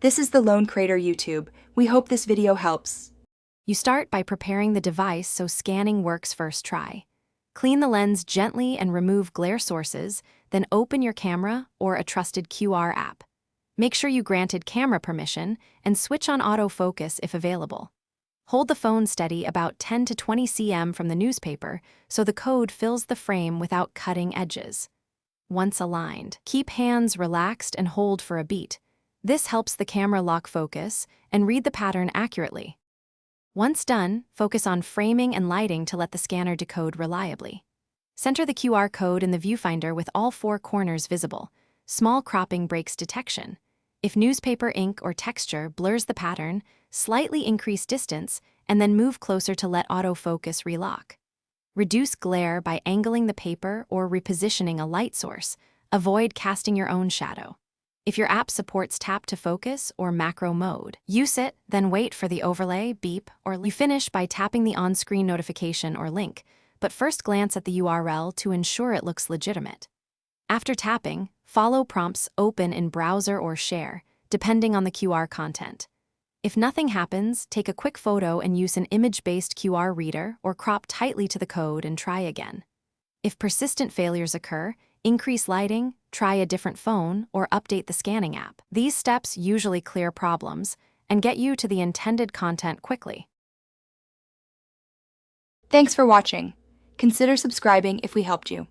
This is the Lone Crater YouTube. We hope this video helps. You start by preparing the device so scanning works first try. Clean the lens gently and remove glare sources, then open your camera or a trusted QR app. Make sure you granted camera permission and switch on autofocus if available. Hold the phone steady about 10 to 20 cm from the newspaper so the code fills the frame without cutting edges. Once aligned, keep hands relaxed and hold for a beat. This helps the camera lock focus and read the pattern accurately. Once done, focus on framing and lighting to let the scanner decode reliably. Center the QR code in the viewfinder with all 4 corners visible. Small cropping breaks detection. If newspaper ink or texture blurs the pattern, slightly increase distance and then move closer to let autofocus relock. Reduce glare by angling the paper or repositioning a light source. Avoid casting your own shadow. If your app supports tap to focus or macro mode, use it, then wait for the overlay, beep, or you finish by tapping the on-screen notification or link, but first glance at the URL to ensure it looks legitimate. After tapping, follow prompts open in browser or share, depending on the QR content. If nothing happens, take a quick photo and use an image-based QR reader or crop tightly to the code and try again. If persistent failures occur, increase lighting, try a different phone, or update the scanning app. These steps usually clear problems and get you to the intended content quickly. Thanks for watching. Consider subscribing if we helped you.